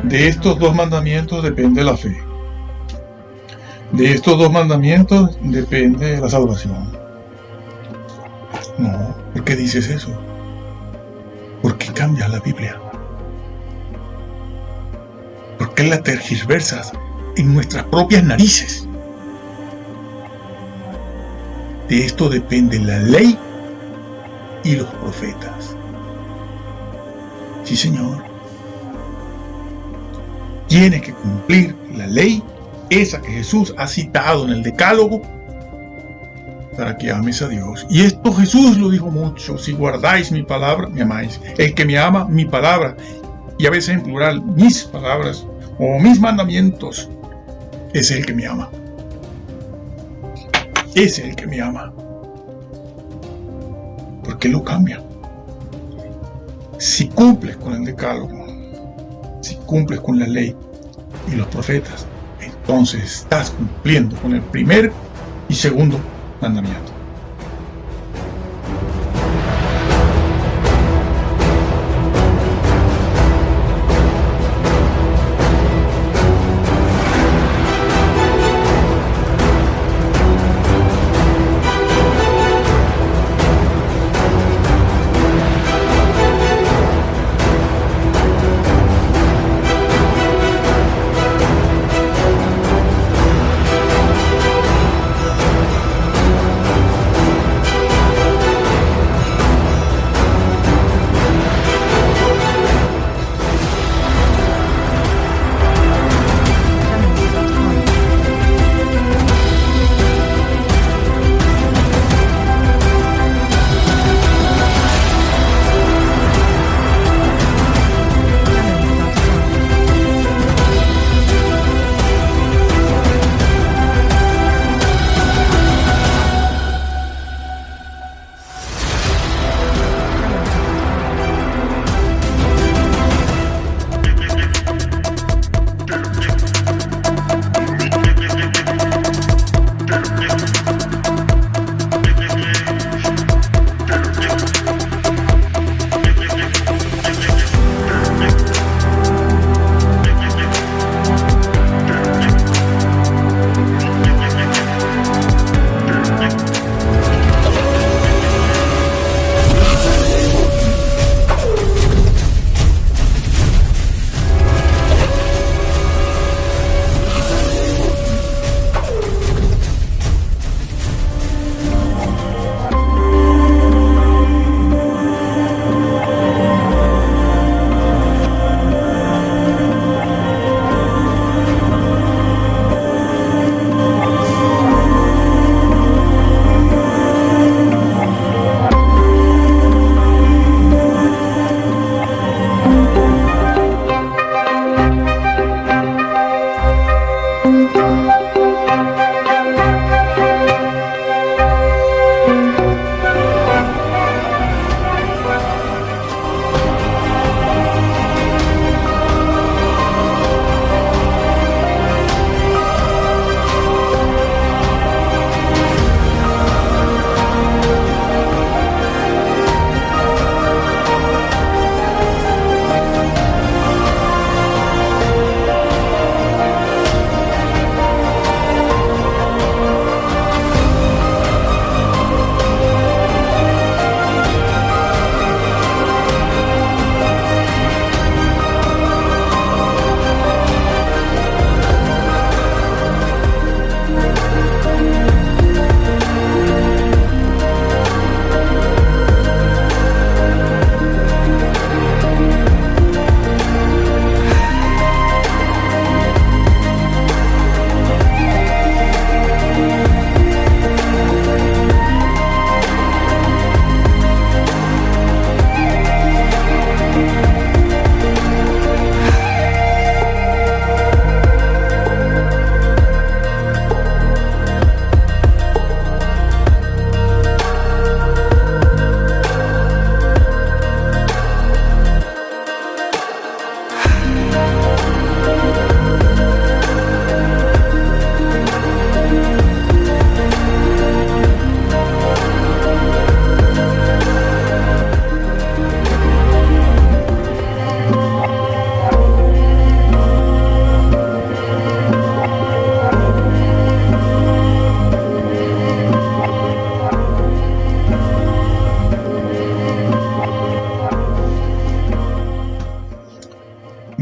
De estos dos mandamientos depende la fe. De estos dos mandamientos depende la salvación. No, ¿por qué dices eso? ¿Por qué cambias la Biblia? ¿Por qué la tergiversas en nuestras propias narices? De esto depende la ley y los profetas. Sí, Señor. Tienes que cumplir la ley, esa que Jesús ha citado en el Decálogo, para que ames a Dios. Y esto Jesús lo dijo mucho: si guardáis mi palabra, me amáis. El que me ama, mi palabra, y a veces en plural, mis palabras o mis mandamientos, es el que me ama. Es el que me ama. ¿Por qué lo cambia? Si cumples con el Decálogo, si cumples con la ley y los profetas, entonces estás cumpliendo con el primer y segundo mandamiento.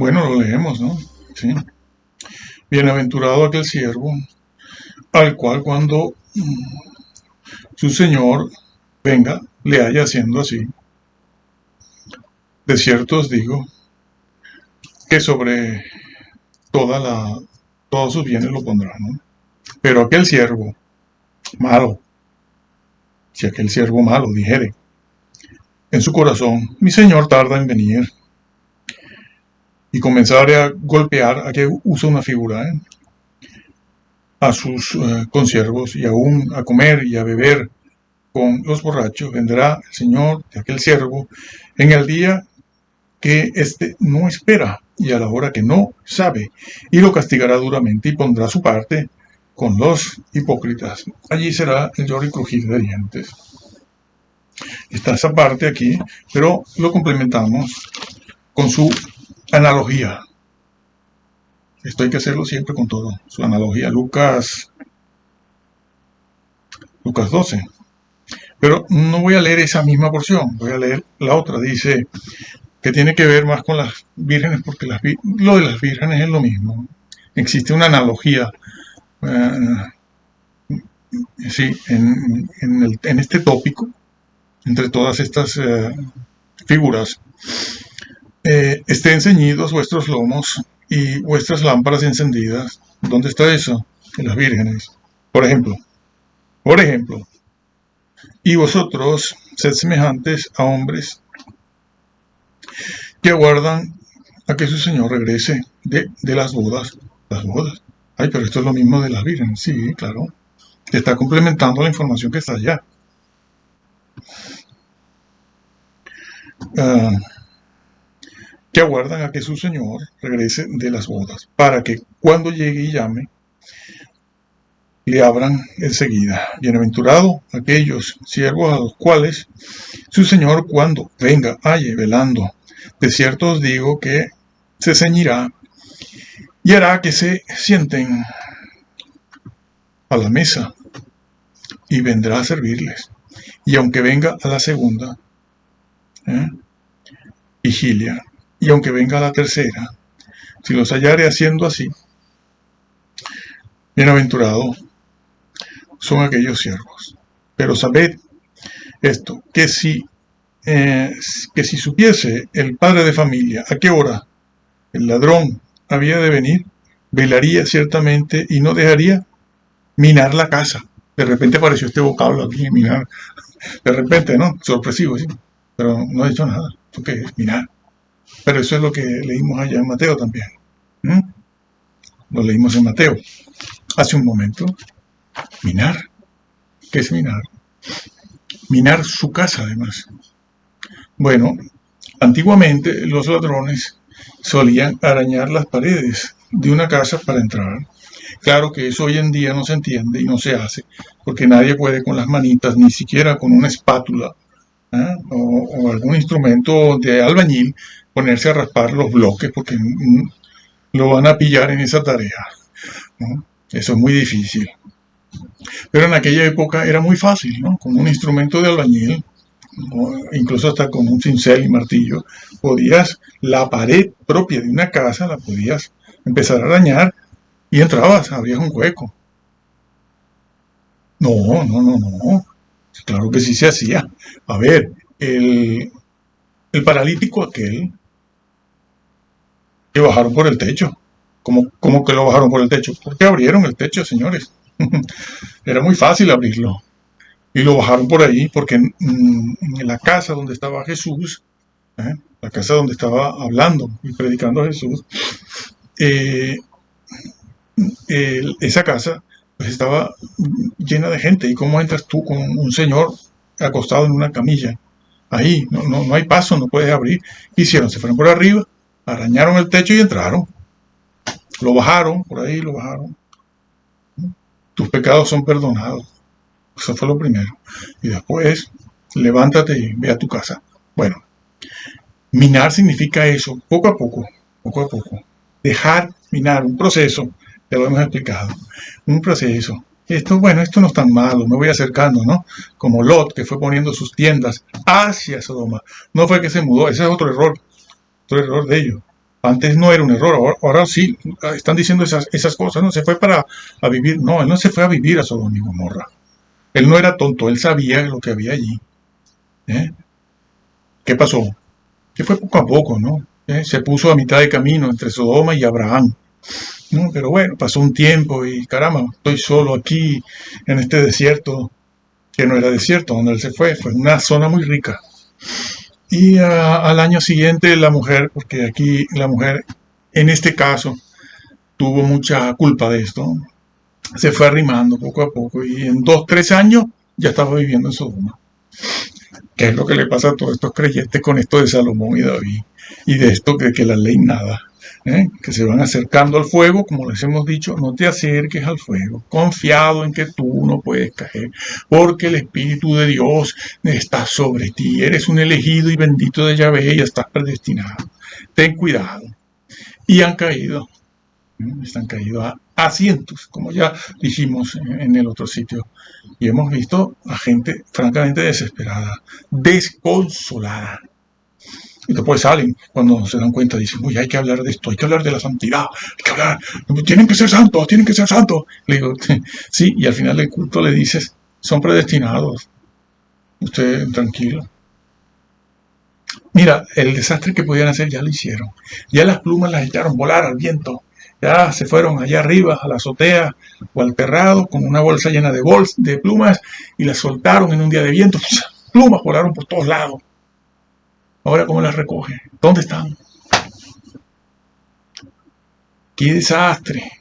Bueno, lo leemos, ¿no? Sí. Bienaventurado aquel siervo al cual cuando su señor venga le haya haciendo así. De cierto os digo que sobre todos sus bienes lo pondrá, ¿no? Pero aquel siervo malo, si aquel siervo malo dijere en su corazón, mi señor tarda en venir, y comenzare a golpear, aquí usa una figura, a sus consiervos, y aún a comer y a beber con los borrachos, vendrá el señor de aquel siervo en el día que éste no espera y a la hora que no sabe, y lo castigará duramente y pondrá su parte con los hipócritas. Allí será el lloro y crujir de dientes. Está esa parte aquí, pero lo complementamos con su analogía. Esto hay que hacerlo siempre con todo. Su analogía, Lucas 12. Pero no voy a leer esa misma porción, voy a leer la otra. Dice que tiene que ver más con las vírgenes, porque lo de las vírgenes es lo mismo. Existe una analogía, sí, en este tópico, entre todas estas figuras. Estén ceñidos vuestros lomos y vuestras lámparas encendidas. ¿Dónde está eso? En las vírgenes. Por ejemplo, y vosotros sed semejantes a hombres que aguardan a que su señor regrese de las bodas. Las bodas. Ay, pero esto es lo mismo de las vírgenes. Sí, claro. Está complementando la información que está allá. Que aguardan a que su señor regrese de las bodas, para que cuando llegue y llame, le abran enseguida. Bienaventurado aquellos siervos a los cuales su señor cuando venga halle velando. De cierto os digo que se ceñirá y hará que se sienten a la mesa y vendrá a servirles. Y aunque venga a la segunda vigilia, y aunque venga a la tercera, si los hallare haciendo así, bienaventurados son aquellos siervos. Pero sabed esto, que si supiese el padre de familia a qué hora el ladrón había de venir, velaría ciertamente y no dejaría minar la casa. De repente apareció este vocablo aquí, minar. De repente, ¿no? Sorpresivo, sí. Pero no ha dicho nada. ¿Esto qué es? Minar. Pero eso es lo que leímos allá en Mateo también. Lo leímos en Mateo hace un momento. Minar. ¿Qué es minar? Minar su casa, además. Bueno, antiguamente los ladrones solían arañar las paredes de una casa para entrar. Claro que eso hoy en día no se entiende y no se hace, porque nadie puede con las manitas, ni siquiera con una espátula o algún instrumento de albañil, ponerse a raspar los bloques, porque lo van a pillar en esa tarea, ¿no? Eso es muy difícil. Pero en aquella época era muy fácil, ¿no? Con un instrumento de albañil, incluso hasta con un cincel y martillo, la pared propia de una casa la podías empezar a arañar y entrabas, abrías un hueco. No. Claro que sí se hacía. A ver, el paralítico aquel que bajaron por el techo. ¿Cómo que lo bajaron por el techo? Porque abrieron el techo, señores. Era muy fácil abrirlo. Y lo bajaron por ahí porque en la casa donde estaba Jesús, la casa donde estaba hablando y predicando a Jesús, esa casa pues estaba llena de gente. ¿Y cómo entras tú con un señor acostado en una camilla? Ahí no hay paso, no puedes abrir. ¿Qué hicieron? Se fueron por arriba, arañaron el techo y entraron. Lo bajaron, por ahí lo bajaron. Tus pecados son perdonados. Eso fue lo primero. Y después, levántate y ve a tu casa. Bueno, minar significa eso, poco a poco. Dejar minar, un proceso, ya lo hemos explicado. Un proceso. Esto no es tan malo, me voy acercando, ¿no? Como Lot, que fue poniendo sus tiendas hacia Sodoma. No fue que se mudó, ese es otro error de ellos. Antes no era un error, ahora sí, están diciendo esas cosas, no se fue a vivir, no, él no se fue a vivir a Sodoma y Gomorra. Él no era tonto, él sabía lo que había allí. ¿Qué pasó? Que fue poco a poco, ¿no? Se puso a mitad de camino entre Sodoma y Abraham. ¿No? Pero bueno, pasó un tiempo y caramba, estoy solo aquí en este desierto, que no era desierto, donde él se fue una zona muy rica. Y al año siguiente la mujer, porque aquí la mujer en este caso tuvo mucha culpa de esto, se fue arrimando poco a poco y en 2-3 años ya estaba viviendo en Sodoma. ¿Qué es lo que le pasa a todos estos creyentes con esto de Salomón y David? Y de esto que la ley nada. Que se van acercando al fuego, como les hemos dicho, no te acerques al fuego, confiado en que tú no puedes caer, porque el Espíritu de Dios está sobre ti, eres un elegido y bendito de Yahvé y estás predestinado. Ten cuidado. Y han caído, están caídos a cientos, como ya dijimos en el otro sitio, y hemos visto a gente francamente desesperada, desconsolada. Y después salen, cuando se dan cuenta, dicen, uy, hay que hablar de esto, hay que hablar de la santidad, hay que hablar, tienen que ser santos, tienen que ser santos. Le digo, sí, y al final del culto le dices, son predestinados. Usted, tranquilo. Mira, el desastre que podían hacer ya lo hicieron. Ya las plumas las echaron volar al viento. Ya se fueron allá arriba, a la azotea o al terrado, con una bolsa llena de plumas, y las soltaron en un día de viento. Plumas volaron por todos lados. Ahora, ¿cómo las recoge? ¿Dónde están? ¡Qué desastre!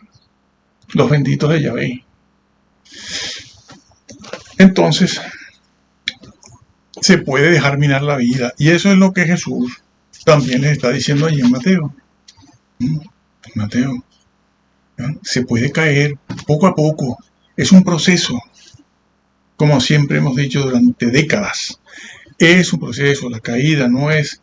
Los benditos de Yahvé. Entonces, se puede dejar minar la vida. Y eso es lo que Jesús también les está diciendo allí en Mateo. Mateo. Se puede caer poco a poco. Es un proceso. Como siempre hemos dicho durante décadas. Es un proceso, la caída no es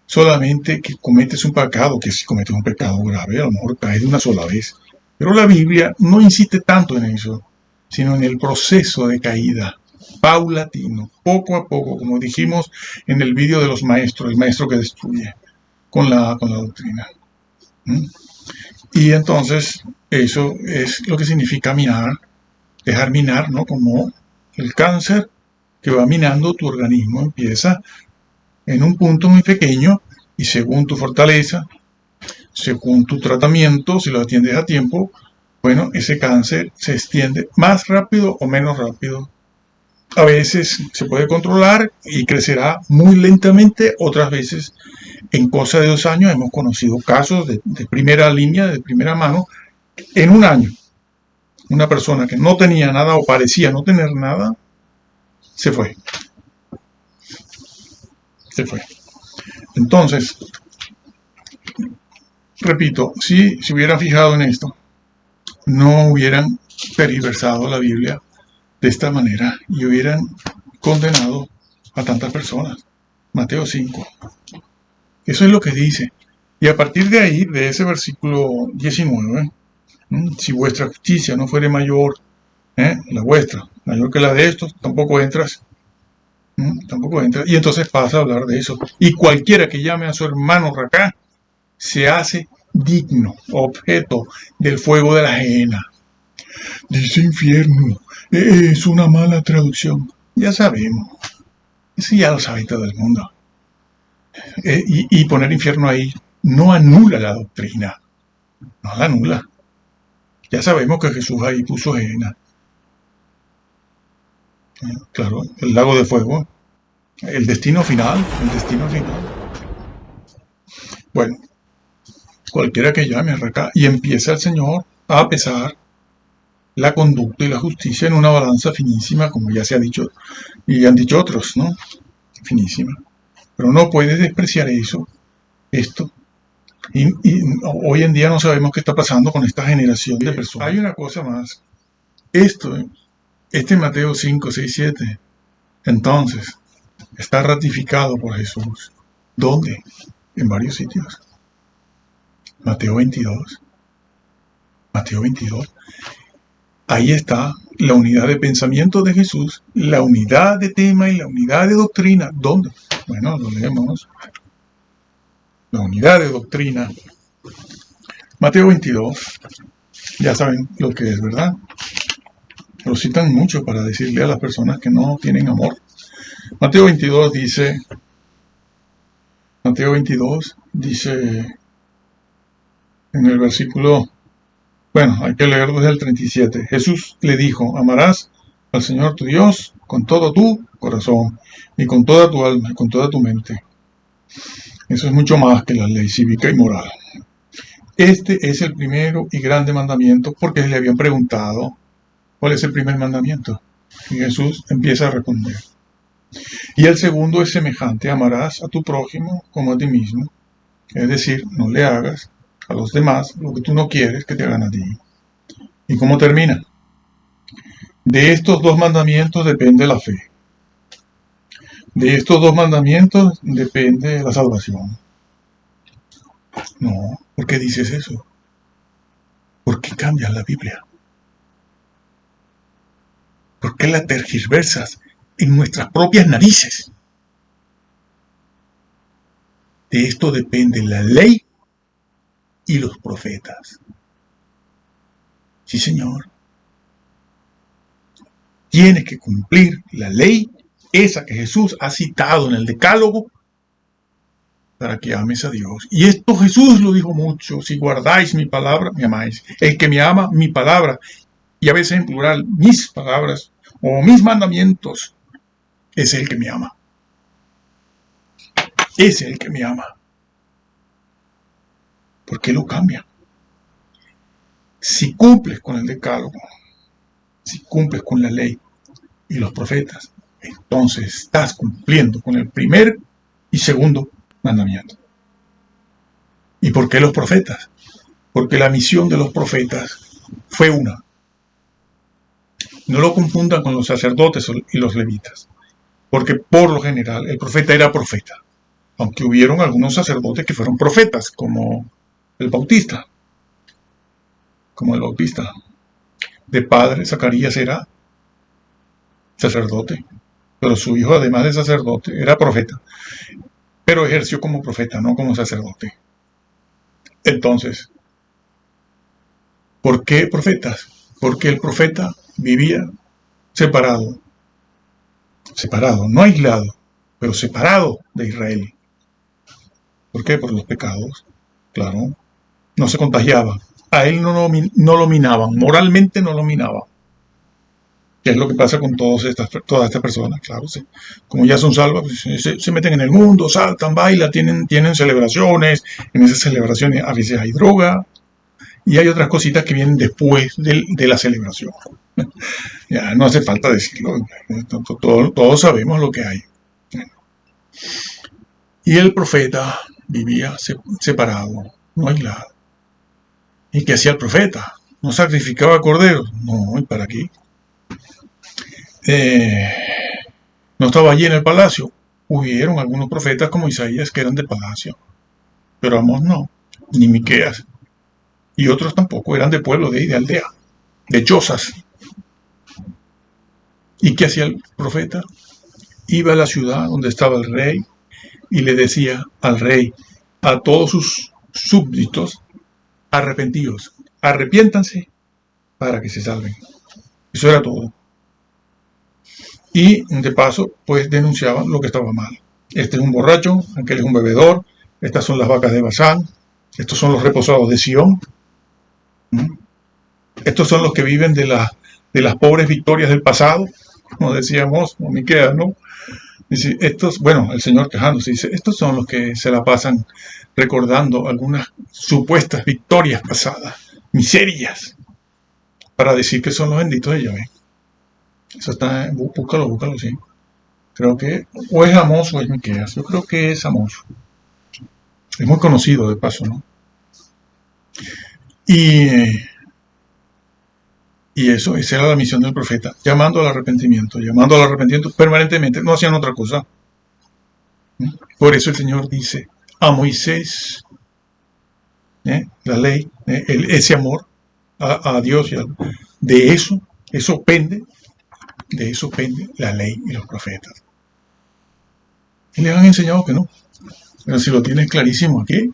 solamente que cometes un pecado, que si cometes un pecado grave, a lo mejor caes de una sola vez. Pero la Biblia no insiste tanto en eso, sino en el proceso de caída, paulatino, poco a poco, como dijimos en el vídeo de los maestros, el maestro que destruye con la doctrina. Y entonces, eso es lo que significa minar, dejar minar, ¿no? Como el cáncer que va minando tu organismo, empieza en un punto muy pequeño y según tu fortaleza, según tu tratamiento, si lo atiendes a tiempo, bueno, ese cáncer se extiende más rápido o menos rápido. A veces se puede controlar y crecerá muy lentamente, otras veces en cosa de 2 años hemos conocido casos de primera línea, de primera mano, en 1 año. Una persona que no tenía nada o parecía no tener nada, se fue. Se fue. Entonces, repito, si se hubieran fijado en esto, no hubieran tergiversado la Biblia de esta manera y hubieran condenado a tantas personas. Mateo 5. Eso es lo que dice. Y a partir de ahí, de ese versículo 19, si vuestra justicia no fuere mayor, la vuestra, mayor que la de estos, tampoco entras. Tampoco entra. Y entonces pasa a hablar de eso. Y cualquiera que llame a su hermano Racá se hace digno, objeto del fuego de la gehenna. Dice infierno. Es una mala traducción. Ya sabemos. Eso ya lo sabe todo el mundo. Y poner infierno ahí no anula la doctrina. No la anula. Ya sabemos que Jesús ahí puso gehenna. Claro, el lago de fuego, el destino final, Bueno, cualquiera que llame a Racá y empieza el Señor a pesar la conducta y la justicia en una balanza finísima, como ya se ha dicho y han dicho otros, ¿no? Finísima. Pero no puedes despreciar esto. Y hoy en día no sabemos qué está pasando con esta generación de personas. Hay una cosa más. Este Mateo 5, 6, 7, entonces, está ratificado por Jesús. ¿Dónde? En varios sitios. Mateo 22. Mateo 22. Ahí está la unidad de pensamiento de Jesús, la unidad de tema y la unidad de doctrina. ¿Dónde? Bueno, lo leemos. La unidad de doctrina Mateo 22, ya saben lo que es, ¿verdad? Lo citan mucho para decirle a las personas que no tienen amor. Mateo 22 dice en el versículo, bueno, hay que leer desde el 37. Jesús le dijo: amarás al Señor tu Dios con todo tu corazón y con toda tu alma y con toda tu mente. Eso es mucho más que la ley cívica y moral. Este es el primero y grande mandamiento, porque le habían preguntado ¿cuál es el primer mandamiento? Y Jesús empieza a responder. Y el segundo es semejante: amarás a tu prójimo como a ti mismo. Es decir, no le hagas a los demás lo que tú no quieres que te hagan a ti. ¿Y cómo termina? De estos dos mandamientos depende la fe. De estos dos mandamientos depende la salvación. No, ¿por qué dices eso? ¿Por qué cambias la Biblia? ¿Por qué la tergiversas en nuestras propias narices? De esto depende la ley y los profetas. Sí, Señor. Tienes que cumplir la ley, esa que Jesús ha citado en el Decálogo, para que ames a Dios. Y esto Jesús lo dijo mucho: si guardáis mi palabra, me amáis. El que me ama, mi palabra, y a veces en plural, mis palabras, o mis mandamientos, es el que me ama. Es el que me ama. ¿Por qué lo cambia? Si cumples con el Decálogo, si cumples con la ley y los profetas, entonces estás cumpliendo con el primer y segundo mandamiento. ¿Y por qué los profetas? Porque la misión de los profetas fue una. No lo confundan con los sacerdotes y los levitas, porque por lo general el profeta era profeta, aunque hubieron algunos sacerdotes que fueron profetas, como el Bautista. De padre, Zacarías era sacerdote, pero su hijo, además de sacerdote, era profeta, pero ejerció como profeta, no como sacerdote. Entonces, ¿por qué profetas? Porque el profeta vivía separado, no aislado, pero separado de Israel. ¿Por qué? Por los pecados, claro. No se contagiaba. A él no lo minaban, moralmente no lo minaban. ¿Qué es lo que pasa con todas estas personas? Claro, sí. Como ya son salvas, pues, se meten en el mundo, saltan, bailan, tienen celebraciones. En esas celebraciones a veces hay droga y hay otras cositas que vienen después de la celebración. Ya no hace falta decirlo, todos sabemos lo que hay. Y el profeta vivía separado, no aislado. ¿Y qué hacía el profeta? ¿No sacrificaba corderos? No, ¿y para qué? No estaba allí en el palacio. Hubieron algunos profetas como Isaías que eran de palacio, pero Amós no, ni Miqueas, y otros tampoco, eran de pueblo, de aldea, de chozas. ¿Y qué hacía el profeta? Iba a la ciudad donde estaba el rey y le decía al rey, a todos sus súbditos: arrepentíos, arrepiéntanse para que se salven. Eso era todo. Y de paso, pues denunciaban lo que estaba mal. Este es un borracho, aquel es un bebedor, estas son las vacas de Basán, estos son los reposados de Sión. Estos son los que viven de las pobres victorias del pasado, como decíamos, como Miqueas, ¿no? Dice, el Señor quejándose, dice, estos son los que se la pasan recordando algunas supuestas victorias pasadas, miserias, para decir que son los benditos de Yahvé. Eso está, búscalo, sí. Creo que o es Amós o es Miqueas. Yo creo que es Amós. Es muy conocido de paso, ¿no? Y esa era la misión del profeta, llamando al arrepentimiento permanentemente. No hacían otra cosa. Por eso el Señor dice a Moisés, la ley, ese amor a Dios, de eso pende la ley y los profetas. Y le han enseñado que no. Pero si lo tienes clarísimo aquí,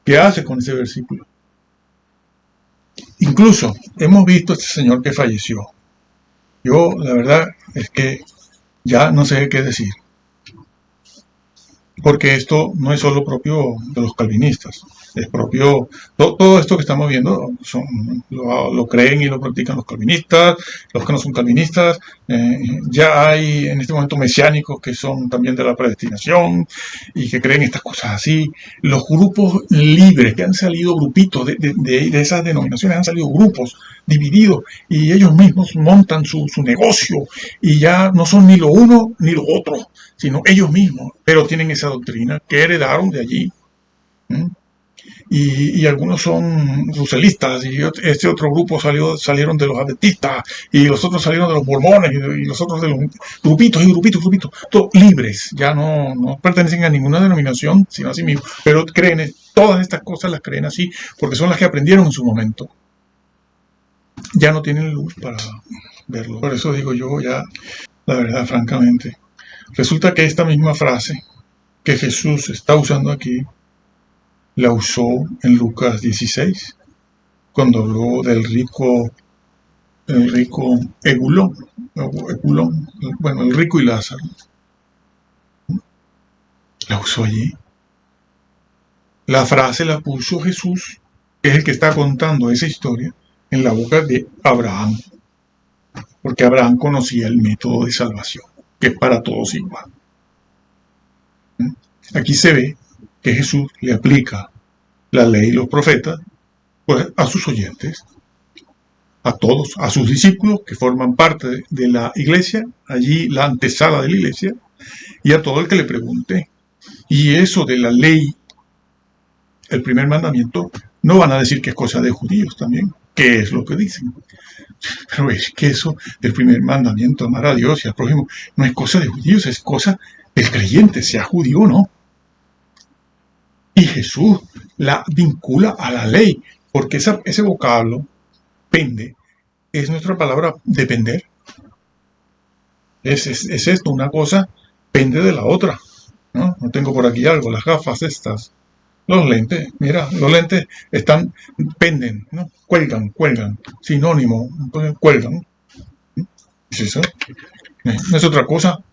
¿Qué hace con ese versículo? Incluso hemos visto a este señor que falleció. Yo, la verdad, es que ya no sé qué decir. Porque esto no es solo propio de los calvinistas, es propio, todo esto que estamos viendo lo creen y lo practican los calvinistas, los que no son calvinistas, ya hay en este momento mesiánicos que son también de la predestinación y que creen estas cosas así. Los grupos libres, que han salido grupitos de esas denominaciones, han salido grupos divididos y ellos mismos montan su negocio y ya no son ni lo uno ni lo otro, sino ellos mismos, pero tienen esa doctrina que heredaron de allí. Y algunos son ruselistas, y este otro grupo salieron de los adventistas, y los otros salieron de los mormones, y los otros de los grupitos, todos libres, ya no pertenecen a ninguna denominación, sino a sí mismos, pero creen, todas estas cosas las creen así, porque son las que aprendieron en su momento. Ya no tienen luz para verlo. Por eso digo yo, ya, la verdad, francamente, resulta que esta misma frase que Jesús está usando aquí, la usó en Lucas 16, cuando habló del rico Egulón, bueno, el rico y Lázaro. La usó allí. La frase la puso Jesús, que es el que está contando esa historia, en la boca de Abraham, porque Abraham conocía el método de salvación, que es para todos igual. Aquí se ve que Jesús le aplica la ley y los profetas pues, a sus oyentes, a todos, a sus discípulos que forman parte de la iglesia, allí la antesala de la iglesia, y a todo el que le pregunte. Y eso de la ley, el primer mandamiento, no van a decir que es cosa de judíos también, que es lo que dicen. Pero es que eso del primer mandamiento, amar a Dios y al prójimo, no es cosa de judíos, es cosa del creyente, sea judío o no. Y Jesús la vincula a la ley, porque ese vocablo, pende, es nuestra palabra depender. Es esto, una cosa pende de la otra. ¿No? No tengo por aquí algo, las gafas estas, los lentes, mira, los lentes penden, ¿no? Cuelgan, sinónimo, entonces cuelgan. ¿Es eso? No es otra cosa.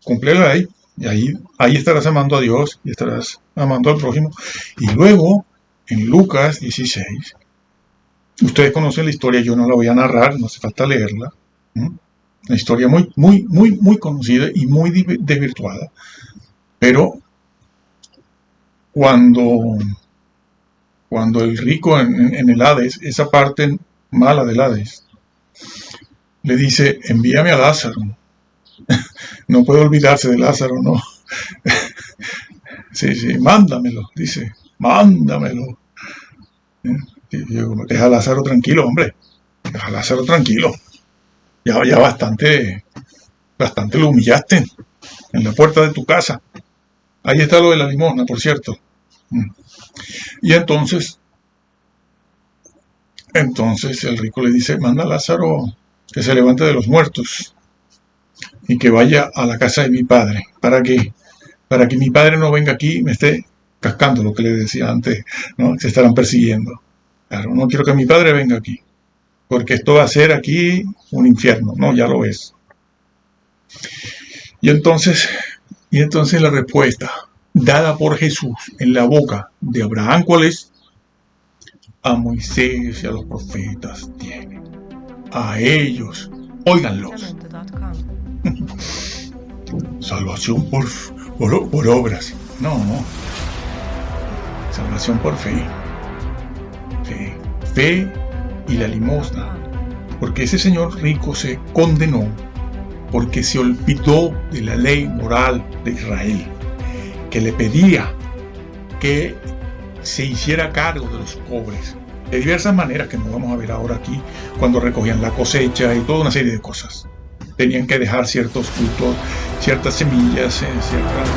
Cumple la ley. Y ahí estarás amando a Dios y estarás amando al prójimo. Y luego, en Lucas 16, ustedes conocen la historia, yo no la voy a narrar, no hace falta leerla. Una historia muy conocida y muy desvirtuada. Pero cuando el rico en el Hades, esa parte mala del Hades, le dice, envíame a Lázaro. No puede olvidarse de Lázaro, ¿no? Sí, mándamelo, dice, mándamelo. Deja a Lázaro tranquilo, hombre. Deja a Lázaro tranquilo. Ya bastante lo humillaste en la puerta de tu casa. Ahí está lo de la limosna, por cierto. Y entonces el rico le dice, manda a Lázaro que se levante de los muertos y que vaya a la casa de mi padre. ¿Para qué? Para que mi padre no venga aquí y me esté cascando, lo que le decía antes, ¿no? Se estarán persiguiendo. Claro, no quiero que mi padre venga aquí, porque esto va a ser aquí un infierno, ¿no? Ya lo es. Y entonces la respuesta dada por Jesús en la boca de Abraham, ¿cuál es? A Moisés y a los profetas tienen. A ellos, óiganlos. Salvación por obras. No. Salvación por fe. Fe y la limosna. Porque ese señor rico se condenó porque se olvidó de la ley moral de Israel, que le pedía que se hiciera cargo de los pobres, de diversas maneras que no vamos a ver ahora aquí, cuando recogían la cosecha y toda una serie de cosas. Tenían que dejar ciertos frutos, ciertas semillas, ciertas...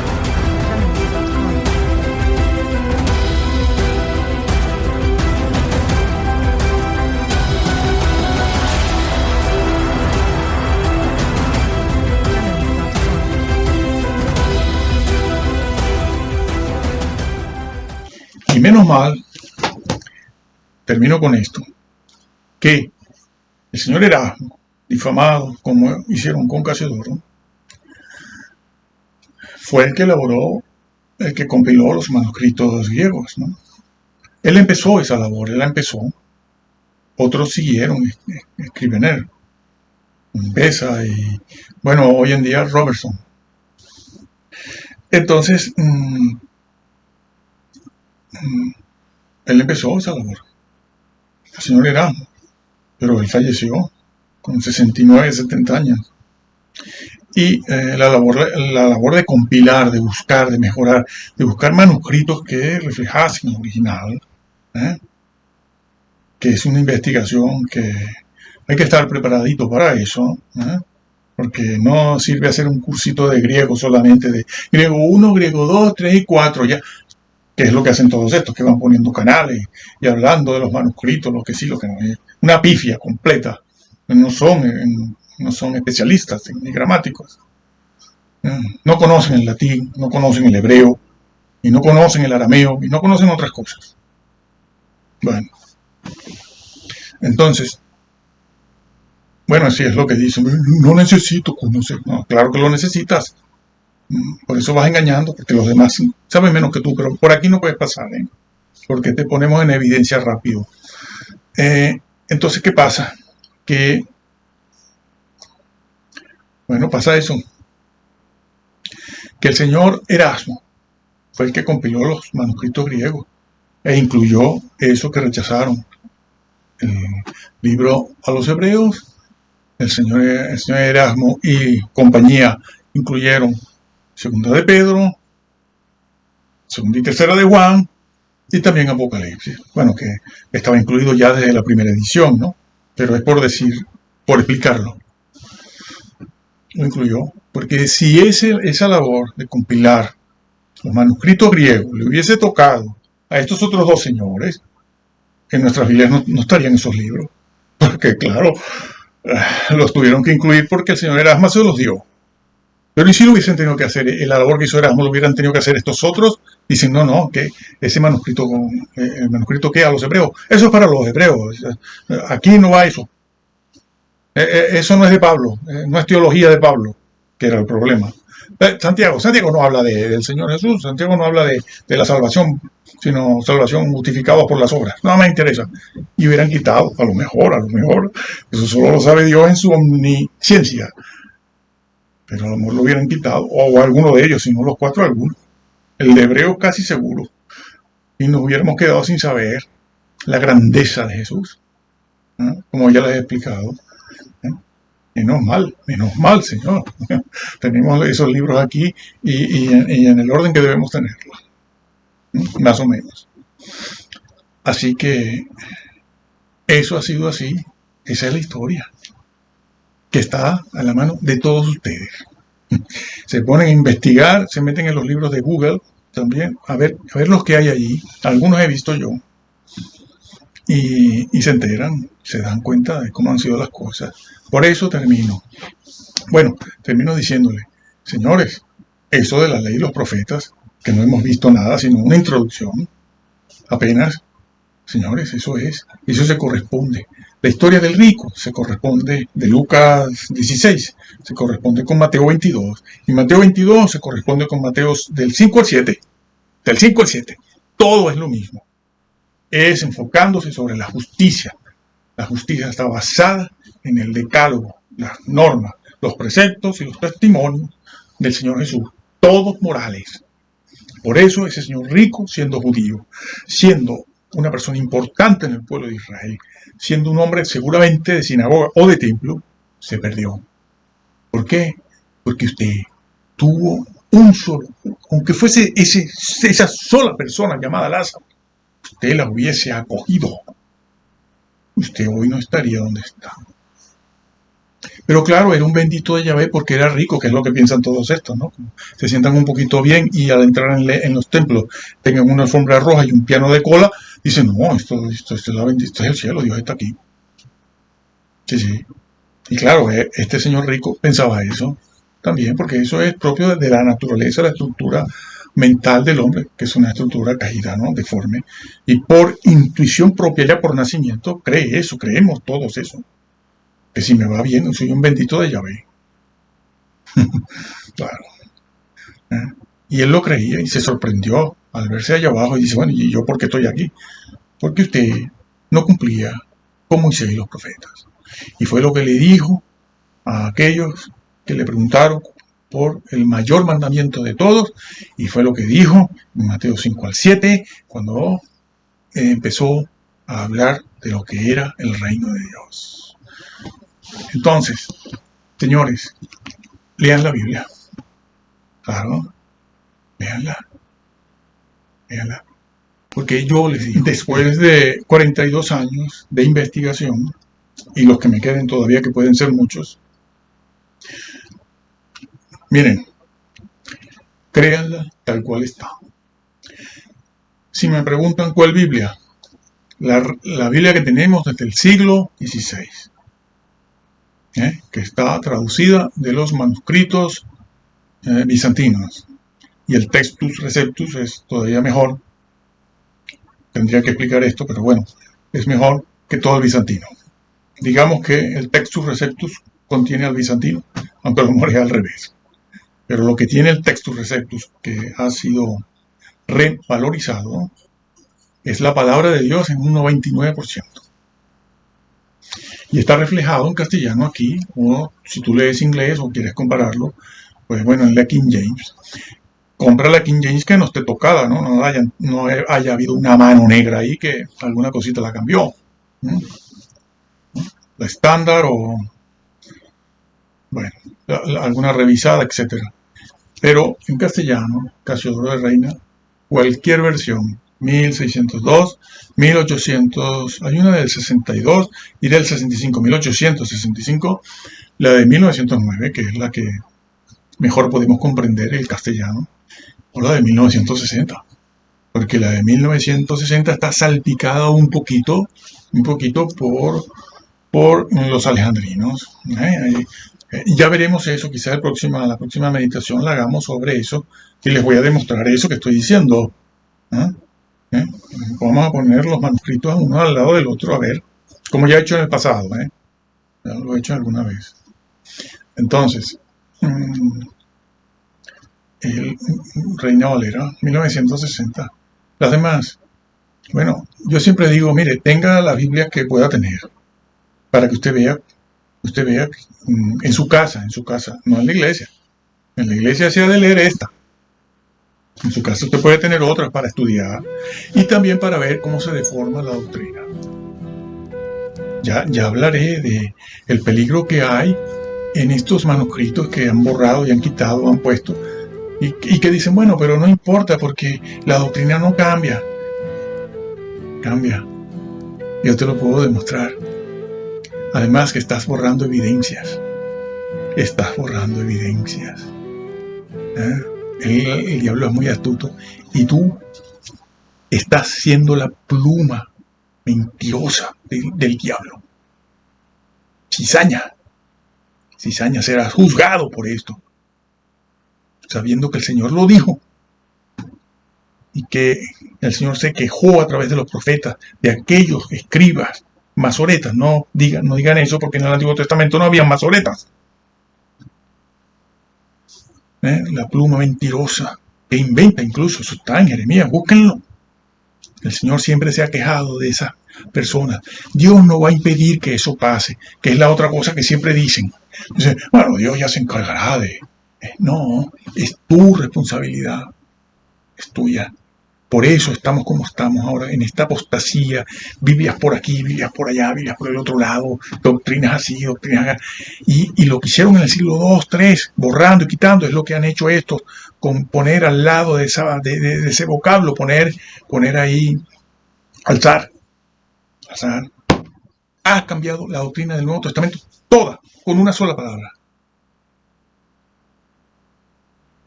menos mal, termino con esto, que el señor Erasmo, difamado como hicieron con Casiodoro, fue el que elaboró, el que compiló los manuscritos griegos, ¿no? Él empezó esa labor, él la empezó. Otros siguieron, Scrivener, Beza y, bueno, hoy en día Robertson. Entonces, él empezó esa labor, el señor Erasmo, pero él falleció con 69, 70 años. Y la labor de compilar, de buscar, de mejorar, de buscar manuscritos que reflejasen el original, que es una investigación que hay que estar preparadito para eso, porque no sirve hacer un cursito de griego solamente, de griego 1, griego 2, 3 y 4, ya, que es lo que hacen todos estos, que van poniendo canales y hablando de los manuscritos, lo que sí, lo que no es. Una pifia completa. No son especialistas ni gramáticos. No conocen el latín, no conocen el hebreo, y no conocen el arameo, y no conocen otras cosas. Bueno, entonces, bueno, así es lo que dicen. No necesito conocer. No, claro que lo necesitas. Por eso vas engañando, porque los demás saben menos que tú, pero por aquí no puedes pasar, porque te ponemos en evidencia rápido. Entonces, ¿qué pasa? Que, bueno, pasa eso. Que el señor Erasmo fue el que compiló los manuscritos griegos e incluyó eso que rechazaron. El libro a los hebreos, el señor Erasmo y compañía incluyeron Segunda de Pedro, Segunda y Tercera de Juan y también Apocalipsis. Bueno, que estaba incluido ya desde la primera edición, ¿no? Pero es por explicarlo. Lo incluyó, porque si esa labor de compilar los manuscritos griegos le hubiese tocado a estos otros dos señores, en nuestras Biblias no estarían esos libros, porque claro, los tuvieron que incluir porque el señor Erasmo se los dio. Pero ¿y si lo hubiesen tenido que hacer? La labor que hizo Erasmo lo hubieran tenido que hacer estos otros. Dicen, no, que ese manuscrito, el manuscrito que a los hebreos, eso es para los hebreos. Aquí no va eso. Eso no es de Pablo, no es teología de Pablo, que era el problema. Santiago no habla del Señor Jesús, Santiago no habla de la salvación, sino salvación justificada por las obras. No me interesa. Y hubieran quitado, a lo mejor, eso solo lo sabe Dios en su omnisciencia. Pero a lo mejor lo hubieran quitado, o alguno de ellos, si no los cuatro, algunos. El de Hebreo casi seguro. Y nos hubiéramos quedado sin saber la grandeza de Jesús, como ya les he explicado. Menos mal, Señor. Tenemos esos libros aquí y en el orden que debemos tenerlos. Más o menos. Así que eso ha sido así. Esa es la historia que está a la mano de todos ustedes. Se ponen a investigar, se meten en los libros de Google también, a ver los que hay allí. Algunos he visto yo. Y se enteran, se dan cuenta de cómo han sido las cosas. Por eso termino. Bueno, termino diciéndole, señores, eso de la ley y los profetas, que no hemos visto nada, sino una introducción, apenas, señores, eso se corresponde. La historia del rico se corresponde de Lucas 16, se corresponde con Mateo 22, y Mateo 22 se corresponde con Mateo del 5 al 7, del 5 al 7. Todo es lo mismo. Es enfocándose sobre la justicia. La justicia está basada en el decálogo, las normas, los preceptos y los testimonios del Señor Jesús, todos morales. Por eso ese señor rico, siendo judío, siendo una persona importante en el pueblo de Israel, siendo un hombre seguramente de sinagoga o de templo, se perdió. ¿Por qué? Porque usted tuvo un solo, aunque fuese esa sola persona llamada Lázaro, usted la hubiese acogido, usted hoy no estaría donde está. Pero claro, era un bendito de Yahvé porque era rico, que es lo que piensan todos estos, ¿no? Se sientan un poquito bien y al entrar en los templos tengan una alfombra roja y un piano de cola, dicen, no, esto es el cielo, Dios está aquí. Sí. Y claro, este señor rico pensaba eso también, porque eso es propio de la naturaleza, la estructura mental del hombre, que es una estructura caída, ¿no? Deforme, y por intuición propia, ya por nacimiento, cree eso, creemos todos eso, que si me va bien, soy un bendito de Yahvé. Claro. Y él lo creía y se sorprendió al verse allá abajo y dice, bueno, ¿y yo por qué estoy aquí? Porque usted no cumplía con Moisés y los profetas. Y fue lo que le dijo a aquellos que le preguntaron por el mayor mandamiento de todos, y fue lo que dijo en Mateo 5 al 7, cuando empezó a hablar de lo que era el reino de Dios. Entonces, señores, lean la Biblia. Claro, léanla. Porque yo les digo, después de 42 años de investigación, y los que me queden todavía, que pueden ser muchos, miren, créanla tal cual está. Si me preguntan cuál Biblia, la Biblia que tenemos desde el siglo XVI, que está traducida de los manuscritos bizantinos, y el Textus Receptus es todavía mejor. Tendría que explicar esto, pero bueno, es mejor que todo el bizantino. Digamos que el Textus Receptus contiene al bizantino, aunque a lo mejor es al revés. Pero lo que tiene el Textus Receptus, que ha sido revalorizado, es la palabra de Dios en un 99%. Y está reflejado en castellano aquí. Si tú lees inglés o quieres compararlo, pues bueno, en la King James. Compra la King James que no esté tocada, ¿no? No haya habido una mano negra ahí que alguna cosita la cambió. La estándar o, bueno, alguna revisada, etcétera. Pero en castellano, Casiodoro de Reina, cualquier versión, 1602, 1800, hay una del 62 y del 65, 1865, la de 1909, que es la que mejor podemos comprender el castellano, o la de 1960, porque la de 1960 está salpicada un poquito por los alejandrinos. Ya veremos eso, quizás la próxima meditación la hagamos sobre eso, y les voy a demostrar eso que estoy diciendo. Vamos a poner los manuscritos uno al lado del otro, a ver, como ya he hecho en el pasado, ya lo he hecho alguna vez. Entonces, el Reina Valera, 1960. Las demás, bueno, yo siempre digo, mire, tenga la Biblia que pueda tener, para que usted vea en su casa, no en la iglesia. En la iglesia se ha de leer esta. En su casa usted puede tener otras para estudiar y también para ver cómo se deforma la doctrina. Ya hablaré de el peligro que hay en estos manuscritos que han borrado y han quitado, han puesto, y que dicen, bueno, pero no importa porque la doctrina no cambia. Cambia. Yo te lo puedo demostrar. Además que estás borrando evidencias. El diablo es muy astuto y tú estás siendo la pluma mentirosa del diablo. Cizaña, serás juzgado por esto, sabiendo que el Señor lo dijo y que el Señor se quejó a través de los profetas de aquellos escribas masoretas. No digan eso, porque en el Antiguo Testamento no había masoretas. La pluma mentirosa que inventa, incluso eso está en Jeremías, búsquenlo. El Señor siempre se ha quejado de esas personas. Dios no va a impedir que eso pase, que es la otra cosa que siempre dicen. Dicen, bueno, Dios ya se encargará de... No, es tu responsabilidad, es tuya. Por eso estamos como estamos ahora, en esta apostasía, Biblias por aquí, Biblias por allá, Biblias por el otro lado, doctrinas así, doctrinas acá. Y lo que hicieron en el siglo II, III, borrando y quitando, es lo que han hecho estos, con poner al lado de ese vocablo, poner ahí, alzar. Ha cambiado la doctrina del Nuevo Testamento, toda, con una sola palabra.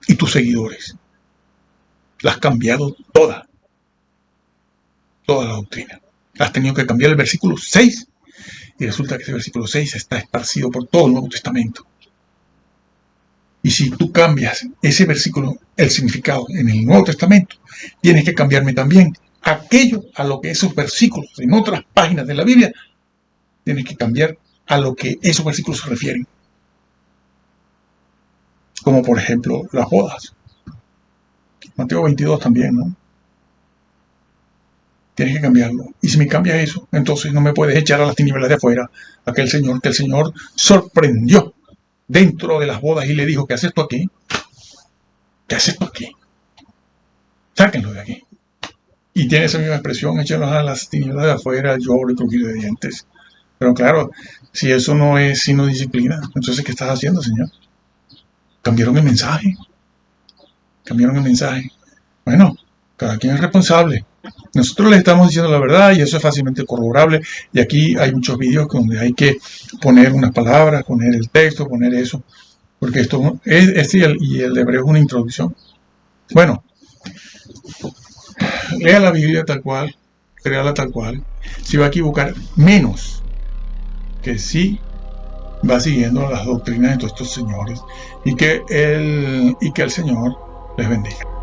Y tus seguidores. La has cambiado toda la doctrina. Has tenido que cambiar el versículo 6 y resulta que ese versículo 6 está esparcido por todo el Nuevo Testamento. Y si tú cambias ese versículo el significado en el Nuevo Testamento, tienes que cambiarme también aquello a lo que esos versículos en otras páginas de la Biblia, tienes que cambiar a lo que esos versículos se refieren. Como por ejemplo las bodas. Mateo 22 también, ¿no? Tienes que cambiarlo. Y si me cambias eso, entonces no me puedes echar a las tinieblas de afuera aquel señor que el Señor sorprendió dentro de las bodas y le dijo: ¿qué haces tú aquí? ¿Qué haces tú aquí? Sáquenlo de aquí. Y tiene esa misma expresión: échalos a las tinieblas de afuera, lloro y crujir de dientes. Pero claro, si eso no es sino disciplina, entonces ¿qué estás haciendo, Señor? Cambiaron el mensaje. Cambiaron el mensaje. Bueno, cada quien es responsable. Nosotros le estamos diciendo la verdad y eso es fácilmente corroborable. Y aquí hay muchos vídeos donde hay que poner unas palabras, poner el texto, poner eso. Porque esto es, y el hebreo es una introducción. Bueno, lea la Biblia tal cual, créala tal cual. Se va a equivocar menos que si va siguiendo las doctrinas de todos estos señores. Y que el Señor les bendiga.